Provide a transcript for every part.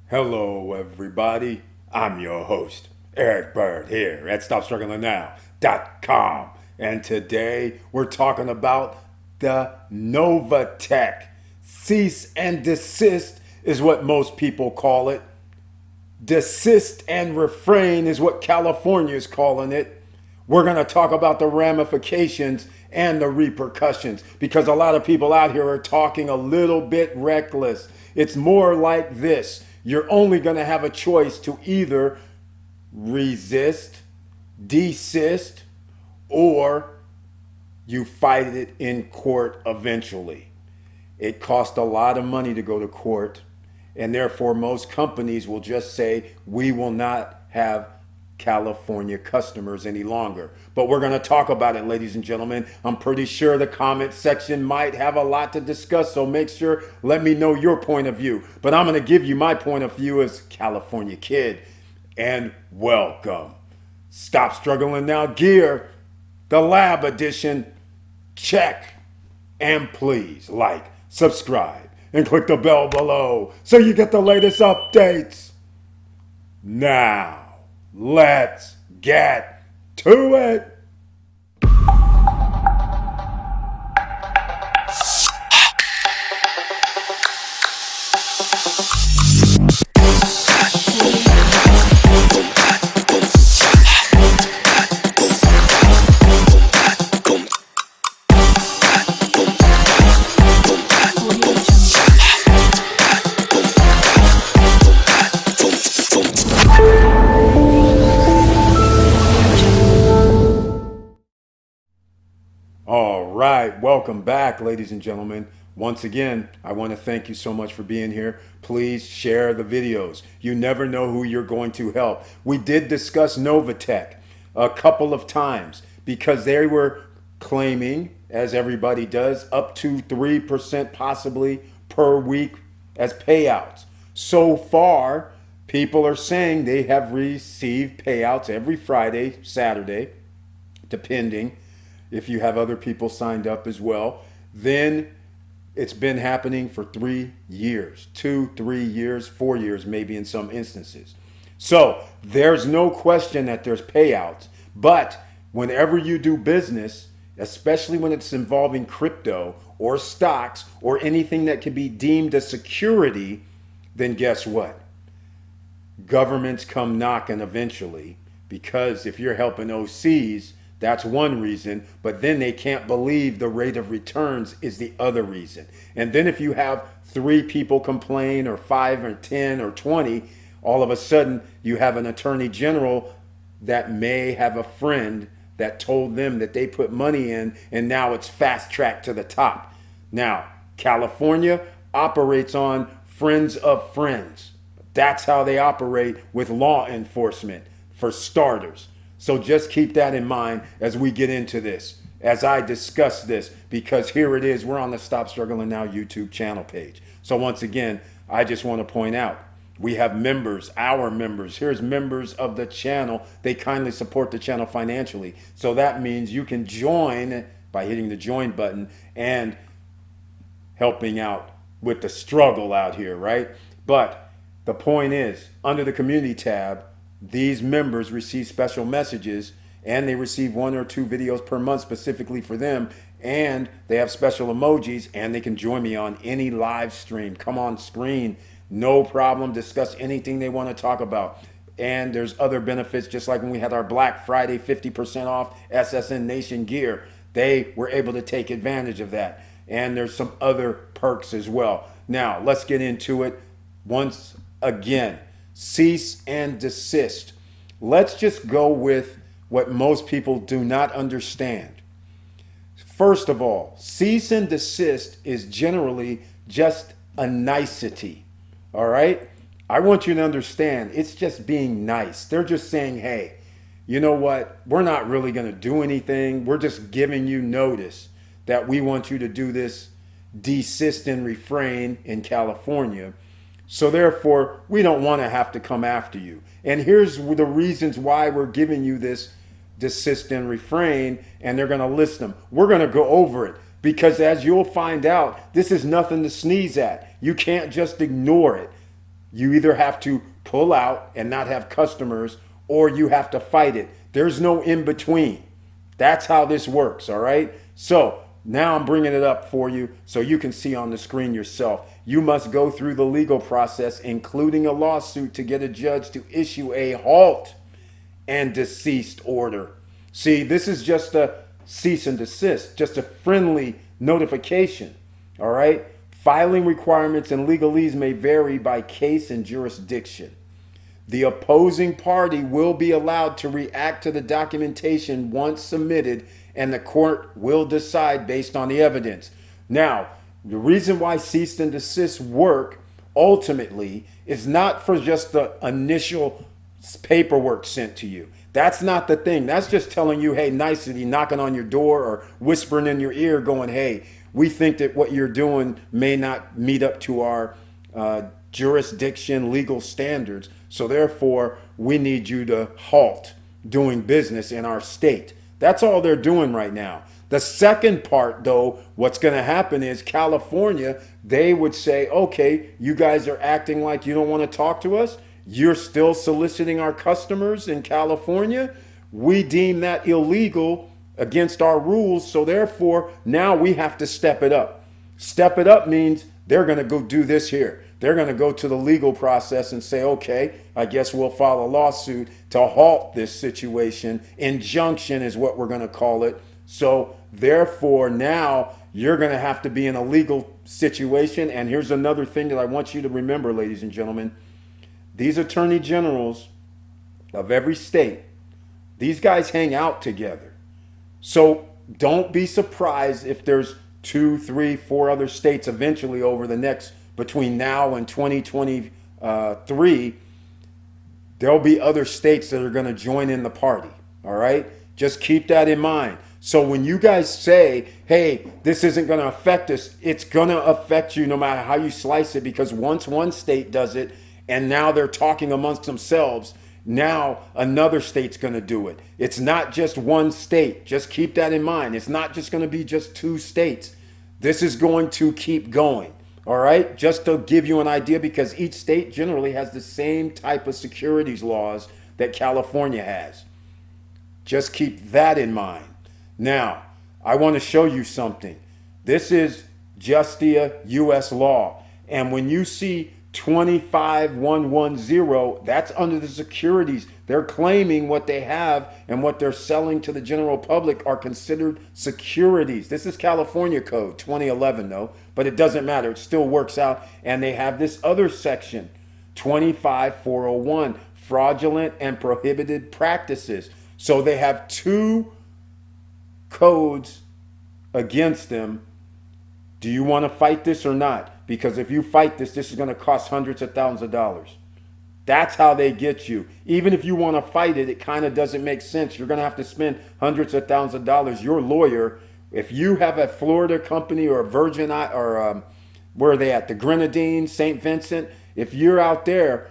Hello, everybody. I'm your host, Eric Bird, here at StopStrugglingNow.com. And today we're talking about the Novatech. Cease and desist is what most people call it. Desist and refrain is what California is calling it. We're going to talk about the ramifications and the repercussions because a lot of people out here are talking a little bit reckless. It's more like this: you're only going to have a choice to either resist, desist, or you fight it in court eventually. It costs a lot of money to go to court, and therefore most companies will just say, we will not have California customers any longer. But we're going to talk about it, ladies and gentlemen. I'm pretty sure the comment section might have a lot to discuss, so make sure, let me know your point of view. But I'm going to give you my point of view as California kid. And welcome. Stop Struggling Now Gear, the Lab Edition. Check. And please like, subscribe, and click the bell below so you get the latest updates. Now, let's get to it. All right, welcome back, ladies and gentlemen. Once again, I want to thank you so much for being here. Please share the videos. You never know who you're going to help. We did discuss Novatech a couple of times because they were claiming, as everybody does, up to 3% possibly per week as payouts. So far, people are saying they have received payouts every Friday, Saturday, depending. If you have other people signed up as well, then it's been happening for 3 years, 2, 3 years, 4 years, maybe in some instances. So there's no question that there's payouts. But whenever you do business, especially when it's involving crypto or stocks or anything that can be deemed a security, then guess what? Governments come knocking eventually, because if you're helping OCs, that's one reason, but then they can't believe the rate of returns is the other reason. And then if you have 3 people complain, or 5 or 10 or 20, all of a sudden you have an attorney general that may have a friend that told them that they put money in, and now it's fast tracked to the top. Now, California operates on friends of friends. That's how they operate with law enforcement, for starters. So just keep that in mind as we get into this, as I discuss this, because here it is. We're on the Stop Struggling Now YouTube channel page. So once again, I just want to point out, we have members, our members. Here's members of the channel. They kindly support the channel financially. So that means you can join by hitting the join button and helping out with the struggle out here, right? But the point is, under the community tab, these members receive special messages, and they receive 1 or 2 videos per month specifically for them, and they have special emojis, and they can join me on any live stream, come on screen, no problem, discuss anything they want to talk about. And there's other benefits, just like when we had our Black Friday 50% off SSN Nation gear. They were able to take advantage of that, and there's some other perks as well. Now let's get into it. Once again, cease and desist. Let's just go with what most people do not understand. First of all, cease and desist is generally just a nicety. All right? I want you to understand, it's just being nice. They're just saying, hey, you know what? We're not really going to do anything. We're just giving you notice that we want you to do this desist and refrain in California. So therefore, we don't want to have to come after you. And here's the reasons why we're giving you this desist and refrain, and they're going to list them. We're going to go over it because, as you'll find out, this is nothing to sneeze at. You can't just ignore it. you either have to pull out and not have customers, or you have to fight it. There's no in between. That's how this works, all right? So now I'm bringing it up for you so you can see on the screen yourself. You must go through the legal process, including a lawsuit, to get a judge to issue a halt and desist order. See, this is just a cease and desist, just a friendly notification, all right? Filing requirements and legalese may vary by case and jurisdiction. The opposing party will be allowed to react to the documentation once submitted, and the court will decide based on the evidence. Now, the reason why cease and desist work ultimately is not for just the initial paperwork sent to you. That's not the thing. That's just telling you, hey, nicety, knocking on your door or whispering in your ear going, hey, we think that what you're doing may not meet up to our jurisdiction legal standards. So therefore, we need you to halt doing business in our state. That's all they're doing right now. The second part, though, what's going to happen is California, they would say, okay, you guys are acting like you don't want to talk to us. You're still soliciting our customers in California. We deem that illegal against our rules. So therefore, now we have to step it up. Step it up means they're going to go do this here. They're going to go to the legal process and say, okay, I guess we'll file a lawsuit to halt this situation. Injunction is what we're going to call it. So therefore, now you're going to have to be in a legal situation. And here's another thing that I want you to remember, ladies and gentlemen. These attorney generals of every state, these guys hang out together. So don't be surprised if there's 2, 3, 4 other states eventually over the next, between now and 2023, there'll be other states that are going to join in the party. All right. Just keep that in mind. So when you guys say, hey, this isn't going to affect us, it's going to affect you no matter how you slice it, because once one state does it and now they're talking amongst themselves, now another state's going to do it. It's not just one state. Just keep that in mind. It's not just going to be just 2 states. This is going to keep going. All right, just to give you an idea, because each state generally has the same type of securities laws that California has. Just keep that in mind. Now, I want to show you something. This is Justia U.S. law. And when you see 25110, that's under the securities. They're claiming what they have and what they're selling to the general public are considered securities. This is California Code 2011 though, but it doesn't matter. It still works out. And they have this other section, 25401, fraudulent and prohibited practices. So they have 2 codes against them. Do you want to fight this or not? Because if you fight this, this is going to cost hundreds of thousands of dollars. That's how they get you. Even if you want to fight it, it kind of doesn't make sense. You're going to have to spend hundreds of thousands of dollars. Your lawyer, if you have a Florida company or a Virgin or where are they at? The Grenadines, St. Vincent. If you're out there,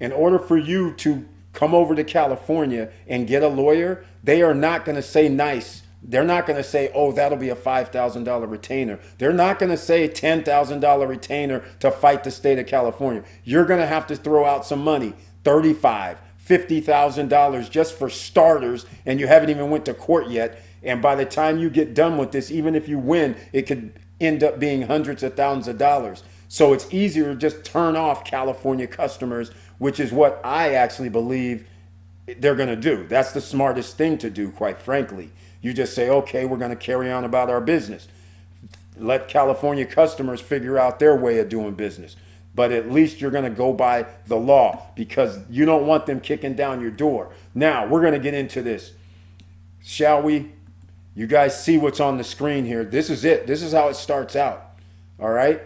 in order for you to come over to California and get a lawyer, they are not going to say nice. They're not going to say, oh, that'll be a $5,000 retainer. They're not going to say $10,000 retainer to fight the state of California. You're going to have to throw out some money, $35,000, $50,000 just for starters, and you haven't even went to court yet. And by the time you get done with this, even if you win, it could end up being hundreds of thousands of dollars. So it's easier to just turn off California customers, which is what I actually believe they're going to do. That's the smartest thing to do, quite frankly. You just say, okay, we're going to carry on about our business. Let California customers figure out their way of doing business. But at least you're going to go by the law, because you don't want them kicking down your door. Now, we're going to get into this. Shall we? You guys see what's on the screen here. This is it. This is how it starts out. All right?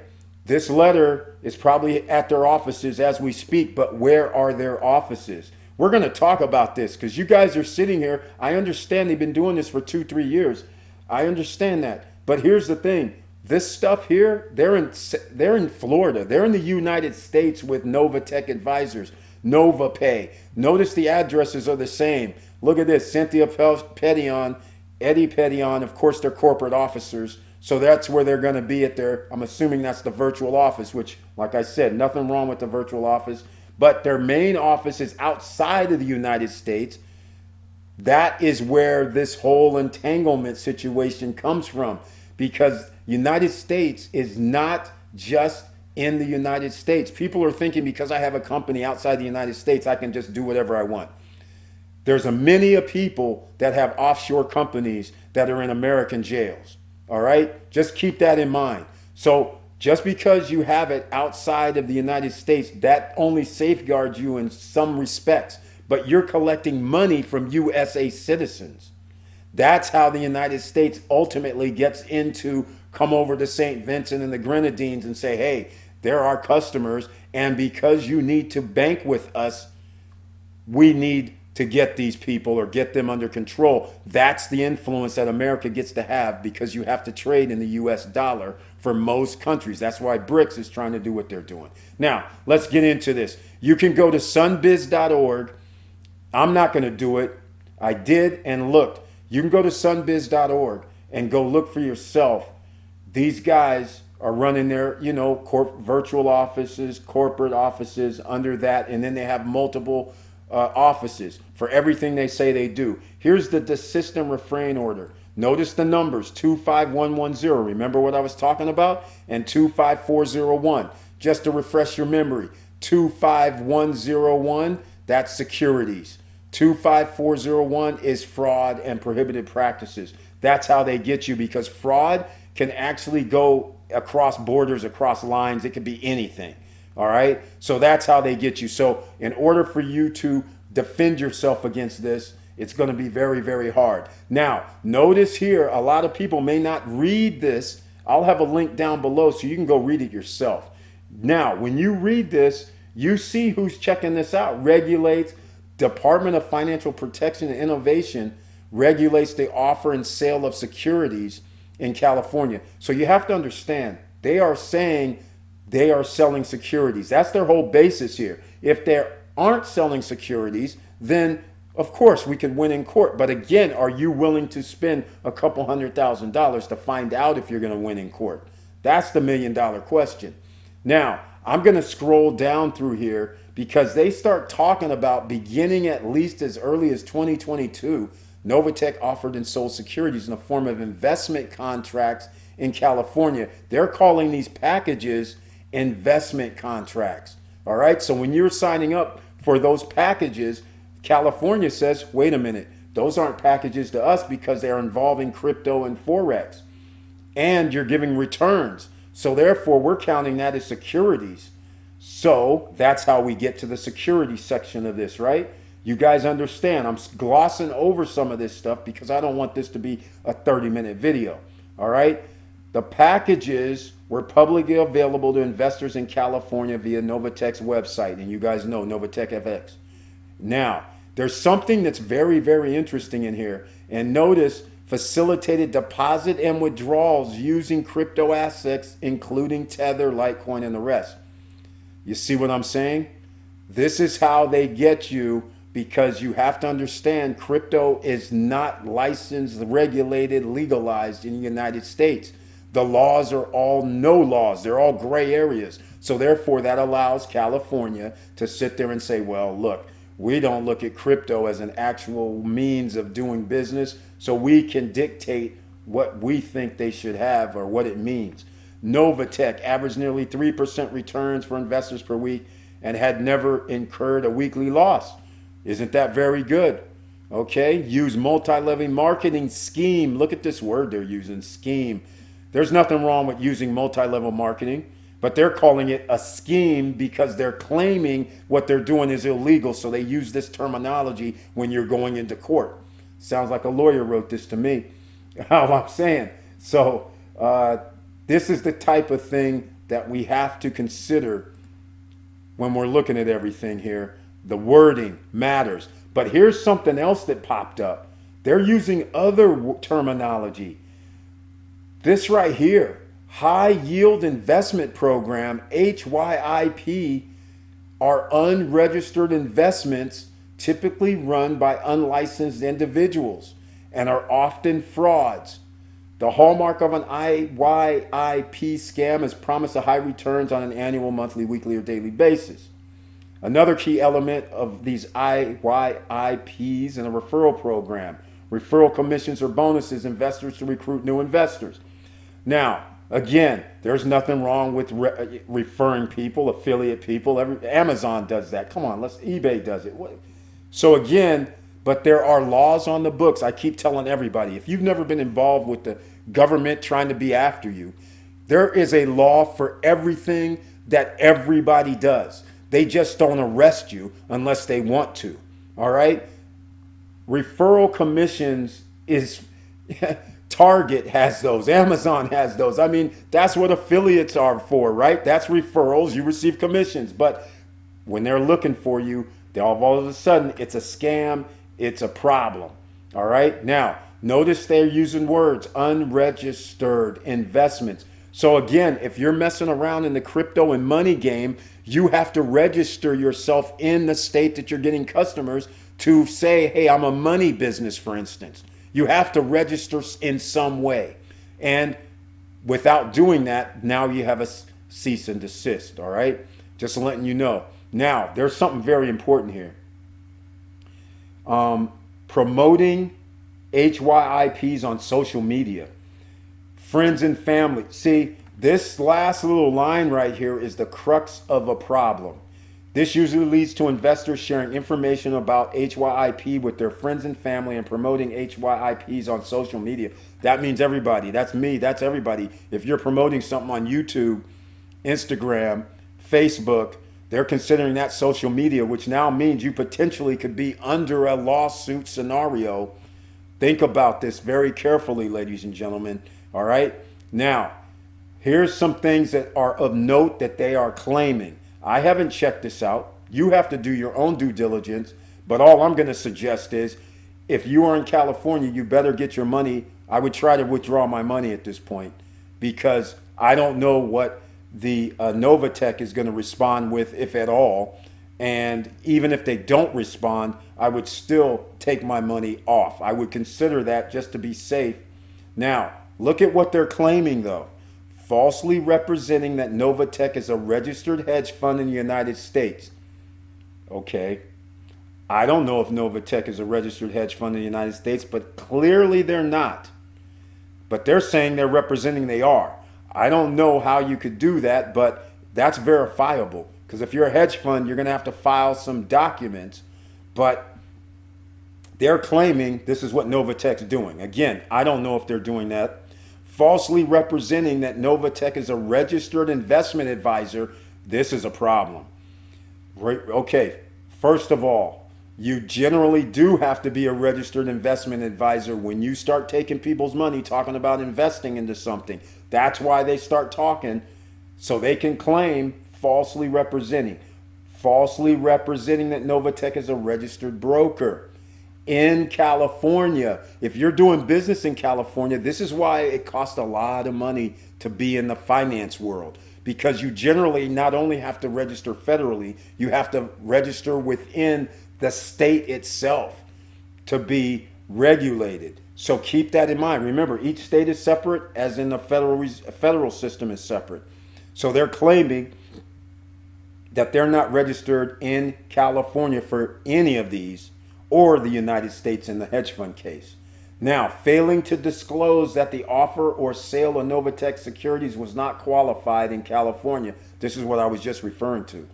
This letter is probably at their offices as we speak, but where are their offices? We're going to talk about this because you guys are sitting here. I understand they've been doing this for 2-3 years. I understand that. But here's the thing. This stuff here, they're in Florida. They're in the United States with Novatech advisors, NovaPay. Notice the addresses are the same. Look at this. Cynthia Petion, Eddie Petion, of course, they're corporate officers. So that's where they're going to be at their, I'm assuming that's the virtual office, which, like I said, nothing wrong with the virtual office, but their main office is outside of the United States. That is where this whole entanglement situation comes from, because United States is not just in the United States. People are thinking because I have a company outside the United States, I can just do whatever I want. There's a many of people that have offshore companies that are in American jails. All right? Just keep that in mind. So just because you have it outside of the United States, that only safeguards you in some respects. But you're collecting money from USA citizens. That's how the United States ultimately gets into come over to St. Vincent and the Grenadines and say, hey, they're our customers. And because you need to bank with us, we need to get these people or get them under control. That's the influence that America gets to have, because you have to trade in the US dollar for most countries. That's why BRICS is trying to do what they're doing. Now, let's get into this. You can go to sunbiz.org. I'm not going to do it. I did and looked. You can go to sunbiz.org and go look for yourself. These guys are running their, virtual offices, corporate offices under that, and then they have multiple offices for everything they say they do. Here's the desist and refrain order. Notice the numbers 25110. Remember what I was talking about? And 25401. Just to refresh your memory, 25101, that's securities. 25401 is fraud and prohibited practices. That's how they get you, because fraud can actually go across borders, across lines. It could be anything. All right. So that's how they get you. So in order for you to defend yourself against this, it's going to be very, very hard. Now, notice here, a lot of people may not read this. I'll have a link down below so you can go read it yourself. Now, when you read this, you see who's checking this out. Regulates, Department of Financial Protection and Innovation regulates the offer and sale of securities in California. So you have to understand, they are saying they are selling securities. That's their whole basis here. If they aren't selling securities, then of course we could win in court. But again, are you willing to spend a couple $100,000 to find out if you're going to win in court? That's the $1 million question. Now, I'm going to scroll down through here, because they start talking about beginning at least as early as 2022, Novatech offered and sold securities in the form of investment contracts in California. They're calling these packages investment contracts. All right. So when you're signing up for those packages, California says, wait a minute, those aren't packages to us because they're involving crypto and Forex, and you're giving returns. So therefore, we're counting that as securities. So that's how we get to the security section of this, right? You guys understand, I'm glossing over some of this stuff because I don't want this to be a 30-minute video. All right. The packages were publicly available to investors in California via Novatech's website. And you guys know Novatechfx. Now, there's something that's very, very interesting in here. And notice, facilitated deposit and withdrawals using crypto assets, including Tether, Litecoin, and the rest. You see what I'm saying? This is how they get you, because you have to understand crypto is not licensed, regulated, legalized in the United States. The laws are all no laws. They're all gray areas. So therefore, that allows California to sit there and say, well, look, we don't look at crypto as an actual means of doing business, so we can dictate what we think they should have or what it means. Novatech averaged nearly 3% returns for investors per week and had never incurred a weekly loss. Isn't that very good? Okay, use multi-level marketing scheme. Look at this word they're using, scheme. There's nothing wrong with using multi-level marketing, but they're calling it a scheme because they're claiming what they're doing is illegal. So they use this terminology when you're going into court. Sounds like a lawyer wrote this to me. How I'm saying. So this is the type of thing that we have to consider when we're looking at everything here. The wording matters. But here's something else that popped up. They're using other terminology. This right here, high yield investment program, HYIP, are unregistered investments typically run by unlicensed individuals and are often frauds. The hallmark of an IYIP scam is promise of high returns on an annual, monthly, weekly, or daily basis. Another key element of these IYIPs in a referral program, referral commissions or bonuses investors to recruit new investors. Now, again, there's nothing wrong with referring people, affiliate people. Amazon does that. Come on, eBay does it. So again, but there are laws on the books. I keep telling everybody, if you've never been involved with the government trying to be after you, there is a law for everything that everybody does. They just don't arrest you unless they want to. All right? Referral commissions is Target has those. Amazon has those. I mean, that's what affiliates are for, right? That's referrals. You receive commissions. But when they're looking for you, all of a sudden, it's a scam. It's a problem. All right? Now, notice they're using words, unregistered investments. So again, if you're messing around in the crypto and money game, you have to register yourself in the state that you're getting customers to say, hey, I'm a money business, for instance. You have to register in some way. And without doing that, now you have a cease and desist, all right? Just letting you know. Now, there's something very important here. Promoting HYIPs on social media. Friends and family. See, this last little line right here is the crux of a problem. This usually leads to investors sharing information about HYIP with their friends and family and promoting HYIPs on social media. That means everybody. That's me. That's everybody. If you're promoting something on YouTube, Instagram, Facebook, they're considering that social media, which now means you potentially could be under a lawsuit scenario. Think about this very carefully, ladies and gentlemen. All right. Now, here's some things that are of note that they are claiming. I haven't checked this out. You have to do your own due diligence. But all I'm going to suggest is if you are in California, you better get your money. I would try to withdraw my money at this point because I don't know what the Novatech is going to respond with, if at all. And even if they don't respond, I would still take my money off. I would consider that just to be safe. Now, look at what they're claiming, though. Falsely representing that Novatech is a registered hedge fund in the United States. Okay. I don't know if Novatech is a registered hedge fund in the United States, but clearly they're not. But they're saying they're representing they are. I don't know how you could do that, but that's verifiable. Because if you're a hedge fund, you're going to have to file some documents. But they're claiming this is what Novatech's doing. Again, I don't know if they're doing that. Falsely representing that Novatech is a registered investment advisor. This is a problem. Right? Okay, first of all, you generally do have to be a registered investment advisor when you start taking people's money, talking about investing into something. That's why they start talking, so they can claim falsely representing. Falsely representing that Novatech is a registered broker in California. If you're doing business in California, this is why it costs a lot of money to be in the finance world. Because you generally not only have to register federally, you have to register within the state itself to be regulated. So keep that in mind. Remember, each state is separate, as in the federal system is separate. So they're claiming that they're not registered in California for any of these, or the United States in the hedge fund case. Now, failing to disclose that the offer or sale of Novatech Securities was not qualified in California. This is what I was just referring to.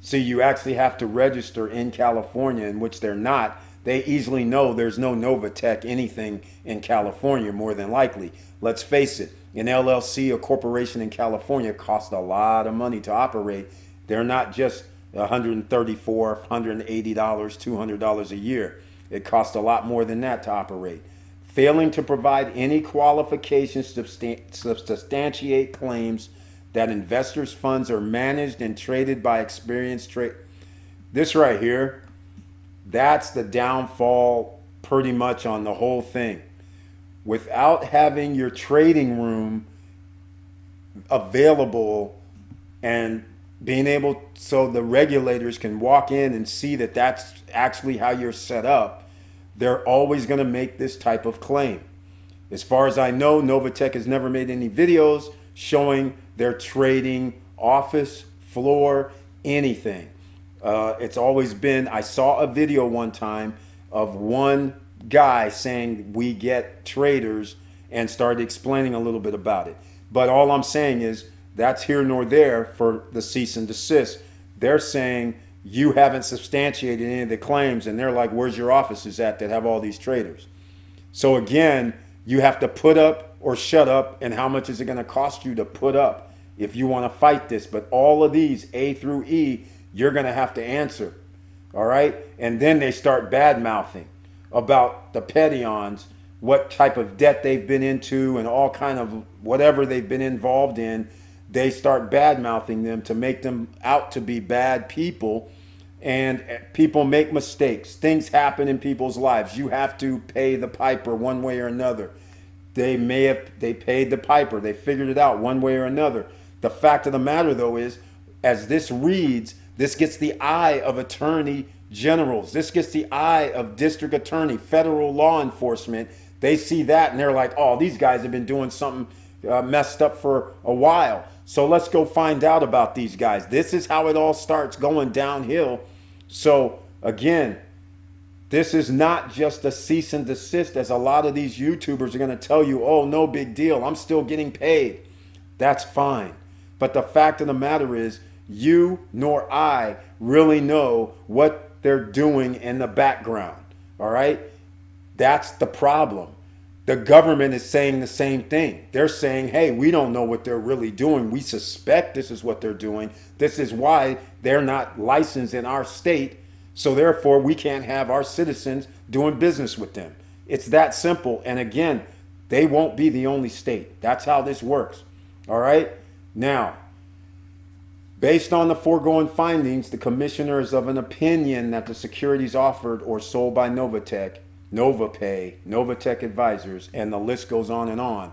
See, you actually have to register in California, in which they're not. They easily know there's no Novatech anything in California, more than likely. Let's face it, an LLC, a corporation in California, costs a lot of money to operate. They're not just $134, $180, $200 a year. It costs a lot more than that to operate. Failing to provide any qualifications to substantiate claims that investors' funds are managed and traded by experienced trade. This right here, that's the downfall pretty much on the whole thing. Without having your trading room available and being able so the regulators can walk in and see that that's actually how you're set up, they're always going to make this type of claim. As far as I know, Novatech has never made any videos showing their trading office floor, anything. It's always been, I saw a video one time of one guy saying we get traders and started explaining a little bit about it. But all I'm saying is that's here nor there for the cease and desist. They're saying you haven't substantiated any of the claims, and they're like, where's your offices at that have all these traders? So again, you have to put up or shut up, and how much is it going to cost you to put up if you want to fight this? But all of these, A through E, you're going to have to answer. All right? And then they start bad mouthing about the Petions, what type of debt they've been into and all kind of whatever they've been involved in. They start bad mouthing them to make them out to be bad people. And people make mistakes. Things happen in people's lives. You have to pay the piper one way or another. They paid the piper. They figured it out one way or another. The fact of the matter, though, is as this reads, this gets the eye of attorney generals. This gets the eye of district attorney, federal law enforcement. They see that and they're like, oh, these guys have been doing something messed up for a while. So let's go find out about these guys. This is how it all starts going downhill. So again, this is not just a cease and desist, as a lot of these YouTubers are going to tell you, oh, no big deal, I'm still getting paid. That's fine. But the fact of the matter is, you nor I really know what they're doing in the background. All right? That's the problem. The government is saying the same thing. They're saying, hey, we don't know what they're really doing. We suspect this is what they're doing. This is why they're not licensed in our state. So therefore, we can't have our citizens doing business with them. It's that simple. And again, they won't be the only state. That's how this works. All right? Now, based on the foregoing findings, the commissioner is of an opinion that the securities offered or sold by Novatech, NovaPay, Novatech Advisors, and the list goes on,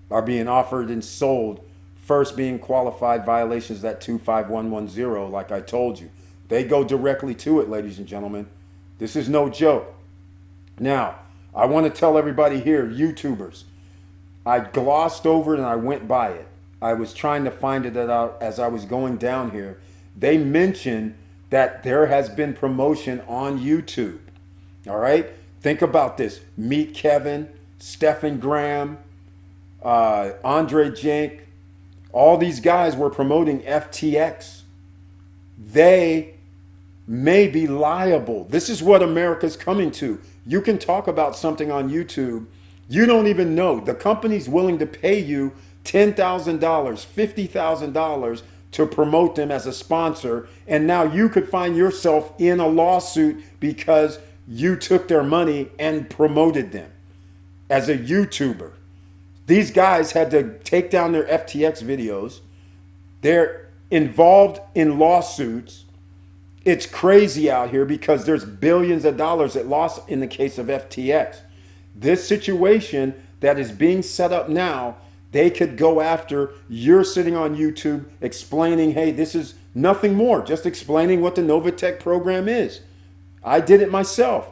are being offered and sold, first being qualified violations that 25110, like I told you. They go directly to it, ladies and gentlemen. This is no joke. Now, I want to tell everybody here, YouTubers, I glossed over it and I went by it. I was trying to find it out as I was going down here. They mentioned that there has been promotion on YouTube. All right? Think about this. Meet Kevin, Stephen Graham, Andre Jank. All these guys were promoting FTX. They may be liable. This is what America's coming to. You can talk about something on YouTube. You don't even know. The company's willing to pay you $10,000, $50,000 to promote them as a sponsor. And now you could find yourself in a lawsuit because you took their money and promoted them as a YouTuber. These guys had to take down their FTX videos. They're involved in lawsuits. It's crazy out here because there's billions of dollars at loss in the case of FTX. This situation that is being set up now, they could go after. You're sitting on YouTube explaining, hey, this is nothing more, just explaining what the Novatech program is. I did it myself.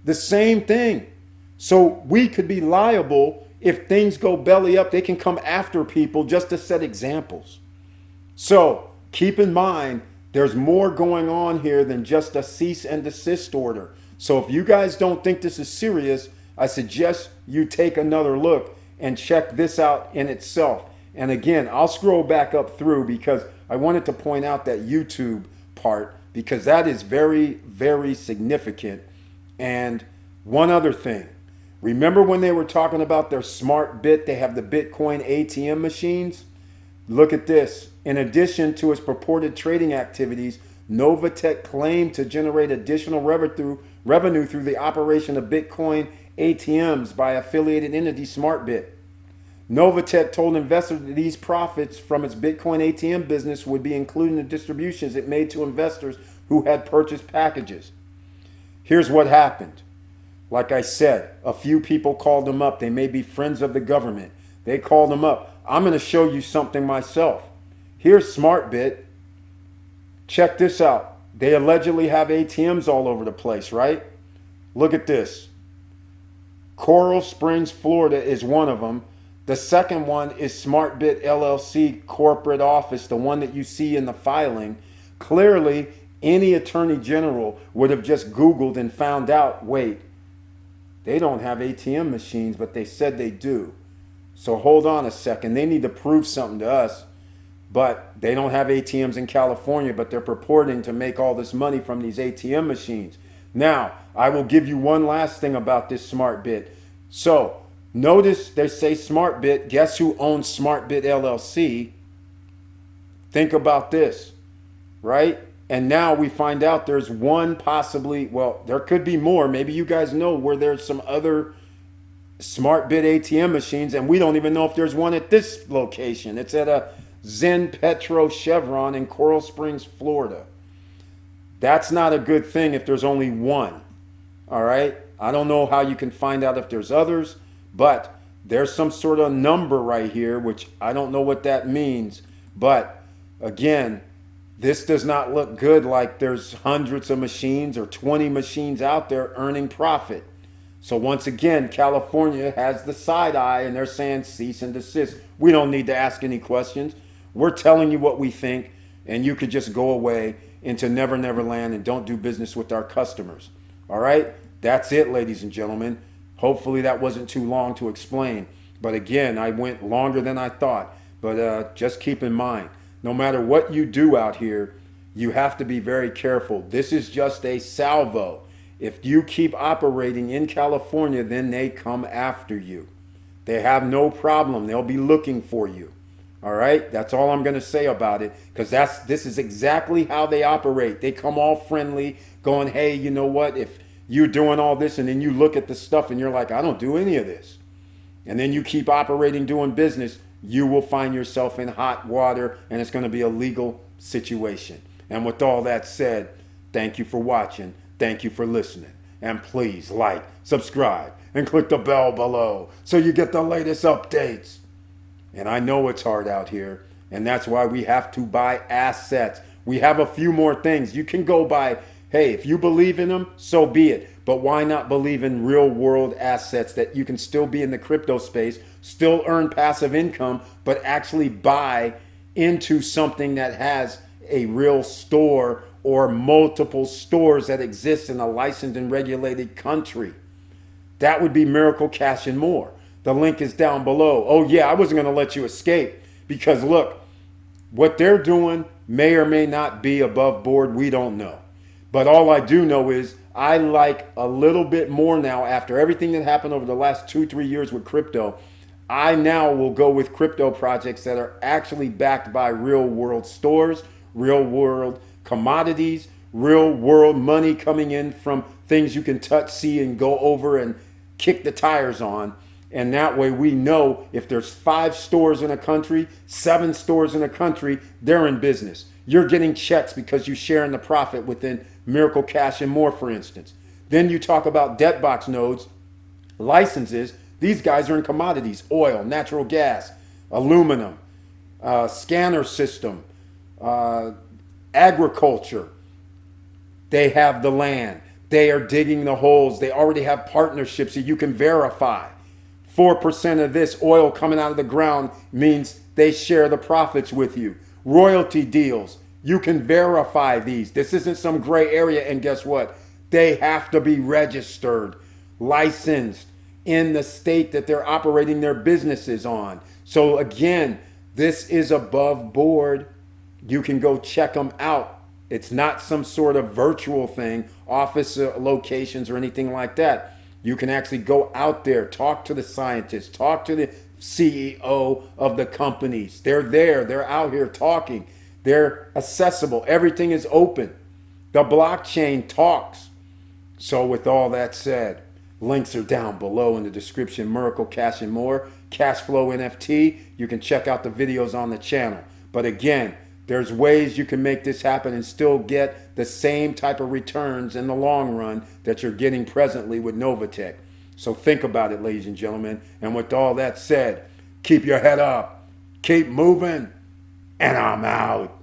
The same thing. So we could be liable if things go belly up. They can come after people just to set examples. So keep in mind, there's more going on here than just a cease and desist order. So if you guys don't think this is serious, I suggest you take another look and check this out in itself. And again, I'll scroll back up through because I wanted to point out that YouTube part, because that is very, very significant. And one other thing, remember when they were talking about their smart bit, they have the Bitcoin ATM machines? Look at this. In addition to its purported trading activities, Novatech claimed to generate additional revenue through the operation of Bitcoin ATMs by affiliated entity SmartBit. Novatech told investors that these profits from its Bitcoin ATM business would be included in the distributions it made to investors who had purchased packages. Here's what happened. Like I said, a few people called them up. They may be friends of the government. They called them up. I'm going to show you something myself. Here's SmartBit. Check this out. They allegedly have ATMs all over the place, right? Look at this. Coral Springs, Florida is one of them. The second one is SmartBit LLC corporate office, the one that you see in the filing. Clearly, any attorney general would have just Googled and found out, wait, they don't have ATM machines, but they said they do. So hold on a second. They need to prove something to us. But they don't have ATMs in California, but they're purporting to make all this money from these ATM machines. Now, I will give you one last thing about this SmartBit. So, notice they say SmartBit. Guess who owns SmartBit LLC? Think about this, right? And now we find out there's one possibly, well, there could be more. Maybe you guys know where there's some other SmartBit ATM machines, and we don't even know if there's one at this location. It's at a Zen Petro Chevron in Coral Springs, Florida. That's not a good thing if there's only one. All right? I don't know how you can find out if there's others, but there's some sort of number right here, which I don't know what that means. But again, this does not look good like there's hundreds of machines or 20 machines out there earning profit. So once again, California has the side eye and they're saying cease and desist. We don't need to ask any questions. We're telling you what we think, and you could just go away into Never Never Land and don't do business with our customers. All right? That's it, ladies and gentlemen. Hopefully that wasn't too long to explain. But again, I went longer than I thought. But just keep in mind, no matter what you do out here, you have to be very careful. This is just a salvo. If you keep operating in California, then they come after you. They have no problem. They'll be looking for you. All right, that's all I'm going to say about it, because this is exactly how they operate. They come all friendly, going, hey, you know what? If you're doing all this, and then you look at the stuff and you're like, I don't do any of this, and then you keep operating, doing business, you will find yourself in hot water, and it's going to be a legal situation. And with all that said, thank you for watching. Thank you for listening. And please like, subscribe, and click the bell below so you get the latest updates. And I know it's hard out here, and that's why we have to buy assets. We have a few more things. You can go buy, hey, if you believe in them, so be it. But why not believe in real world assets that you can still be in the crypto space, still earn passive income, but actually buy into something that has a real store or multiple stores that exist in a licensed and regulated country? That would be Miracle Cash and More. The link is down below. Oh yeah, I wasn't going to let you escape, because look, what they're doing may or may not be above board. We don't know. But all I do know is I like a little bit more now, after everything that happened over the last 2-3 years with crypto. I now will go with crypto projects that are actually backed by real world stores, real world commodities, real world money coming in from things you can touch, see, and go over and kick the tires on. And that way we know if there's 5 stores in a country, 7 stores in a country, they're in business. You're getting checks because you're sharing the profit within Miracle Cash and More, for instance. Then you talk about debt box nodes, licenses. These guys are in commodities: oil, natural gas, aluminum, scanner system, agriculture. They have the land. They are digging the holes. They already have partnerships that you can verify. 4% of this oil coming out of the ground means they share the profits with you. Royalty deals, you can verify these. This isn't some gray area, and guess what? They have to be registered, licensed in the state that they're operating their businesses on. So again, this is above board. You can go check them out. It's not some sort of virtual thing, office locations or anything like that. You can actually go out there, talk to the scientists, talk to the CEO of the companies. They're there. They're out here talking. They're accessible. Everything is open. The blockchain talks. So with all that said, links are down below in the description. Miracle Cash and More, Cash Flow NFT. You can check out the videos on the channel. But again, there's ways you can make this happen and still get the same type of returns in the long run that you're getting presently with Novatech. So think about it, ladies and gentlemen. And with all that said, keep your head up, keep moving, and I'm out.